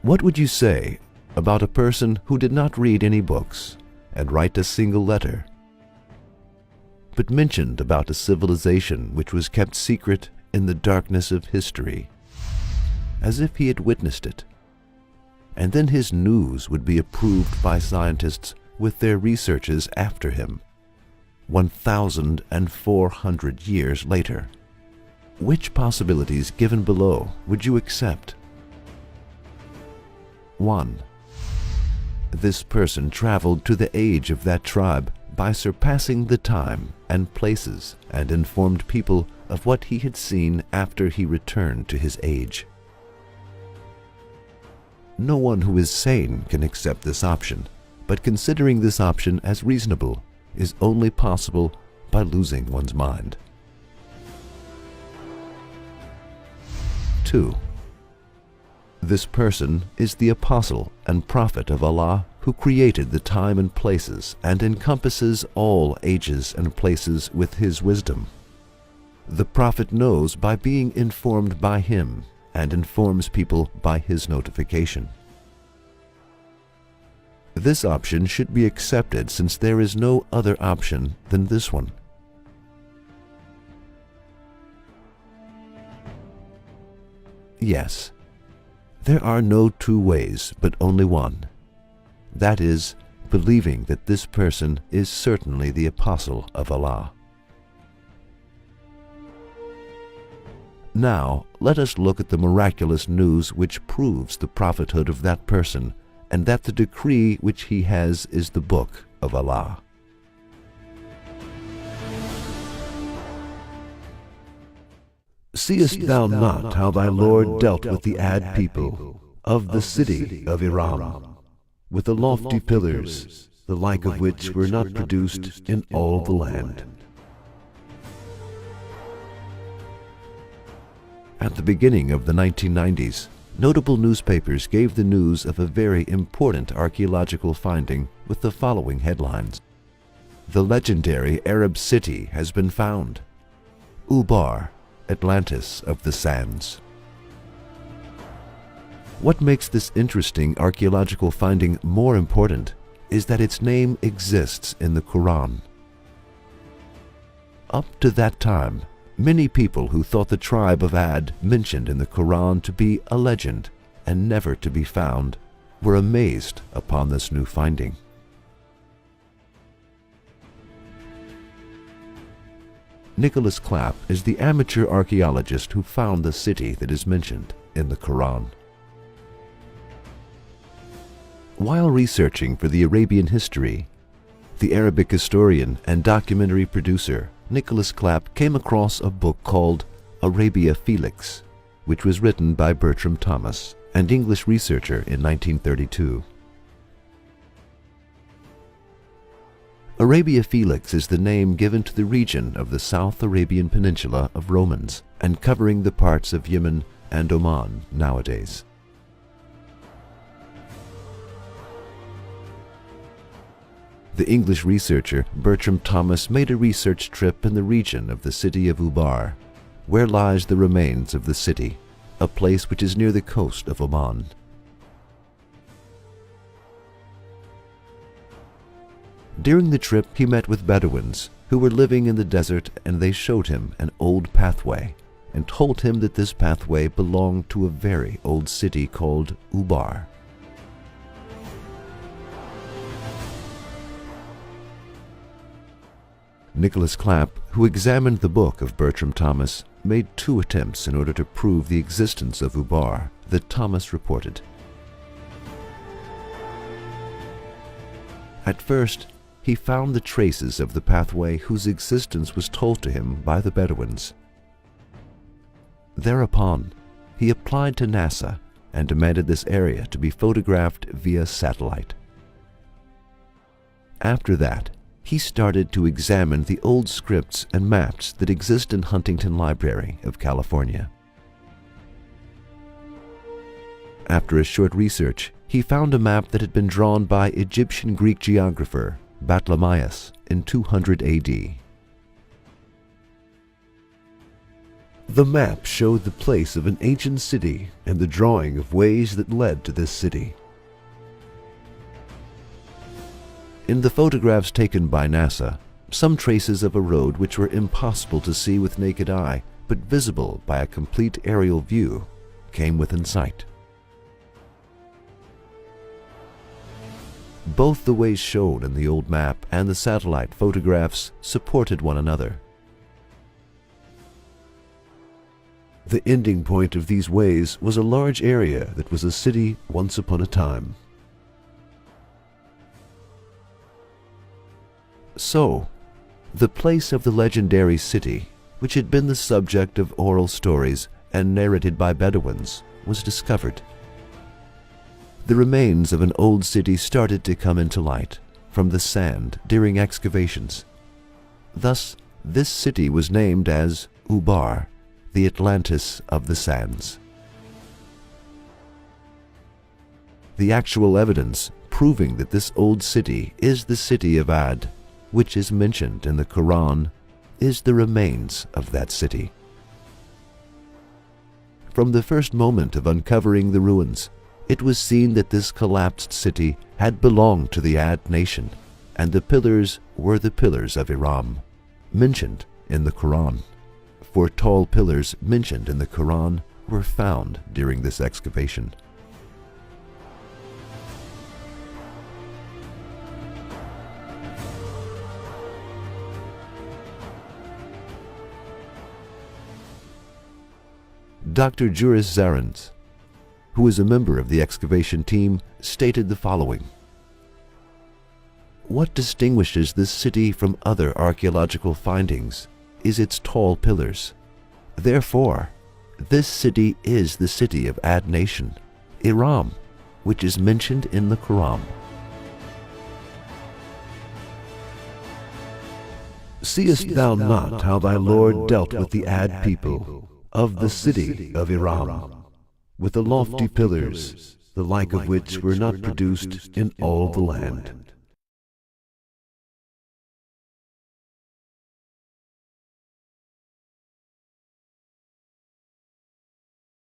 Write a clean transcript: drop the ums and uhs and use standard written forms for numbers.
What would you say about a person who did not read any books and write a single letter, but mentioned about a civilization which was kept secret in the darkness of history, as if he had witnessed it, and then his news would be approved by scientists with their researches after him, 1,400 years later? Which possibilities given below would you accept? 1. This person traveled to the age of that tribe by surpassing the time and places and informed people of what he had seen after he returned to his age. No one who is sane can accept this option, but considering this option as reasonable is only possible by losing one's mind. 2. This person is the apostle and prophet of Allah who created the time and places and encompasses all ages and places with his wisdom. The prophet knows by being informed by him and informs people by his notification. This option should be accepted since there is no other option than this one. Yes, there are no two ways but only one. That is, believing that this person is certainly the apostle of Allah. Now, let us look at the miraculous news which proves the prophethood of that person and that the decree which he has is the book of Allah. Seest thou not how thy Lord dealt with the Ad people of the city of Iram, with the lofty pillars, the like of which were not produced in all the land? At the beginning of the 1990s, notable newspapers gave the news of a very important archaeological finding with the following headlines: The legendary Arab city has been found. Ewbar, Atlantis of the sands. What makes this interesting archaeological finding more important is that its name exists in the Quran. Up to that time, many people who thought the tribe of Ad mentioned in the Quran to be a legend and never to be found were amazed upon this new finding. Nicholas Clapp is the amateur archaeologist who found the city that is mentioned in the Quran. While researching for the Arabian history, the Arabic historian and documentary producer Nicholas Clapp came across a book called Arabia Felix, which was written by Bertram Thomas, an English researcher in 1932. Arabia Felix is the name given to the region of the South Arabian Peninsula of Romans and covering the parts of Yemen and Oman nowadays. The English researcher Bertram Thomas made a research trip in the region of the city of Ewbar, where lies the remains of the city, a place which is near the coast of Oman. During the trip, he met with Bedouins who were living in the desert, and they showed him an old pathway and told him that this pathway belonged to a very old city called Ewbar. Nicholas Clapp, who examined the book of Bertram Thomas, made 2 attempts in order to prove the existence of Ewbar that Thomas reported. At first, he found the traces of the pathway whose existence was told to him by the Bedouins. Thereupon, he applied to NASA and demanded this area to be photographed via satellite. After that, he started to examine the old scripts and maps that exist in Huntington Library of California. After a short research, he found a map that had been drawn by Egyptian Greek geographer Ptolemaeus in 200 AD. The map showed the place of an ancient city and the drawing of ways that led to this city. In the photographs taken by NASA, some traces of a road which were impossible to see with naked eye, but visible by a complete aerial view, came within sight. Both the ways shown in the old map and the satellite photographs supported one another. The ending point of these ways was a large area that was a city once upon a time. So, the place of the legendary city, which had been the subject of oral stories and narrated by Bedouins, was discovered. The remains of an old city started to come into light from the sand during excavations. Thus, this city was named as Ewbar, the Atlantis of the sands. The actual evidence proving that this old city is the city of Ad, which is mentioned in the Quran, is the remains of that city. From the first moment of uncovering the ruins, it was seen that this collapsed city had belonged to the Ad nation, and the pillars were the pillars of Iram, mentioned in the Quran. For tall pillars mentioned in the Quran were found during this excavation. Dr. Juris Zarans, who is a member of the excavation team, stated the following: "What distinguishes this city from other archaeological findings is its tall pillars. Therefore, this city is the city of Ad nation, Iram, which is mentioned in the Quran." Seest thou not how thy Lord dealt with the Ad people of the city of Iram, with the lofty pillars, the like of which were not produced in all the land?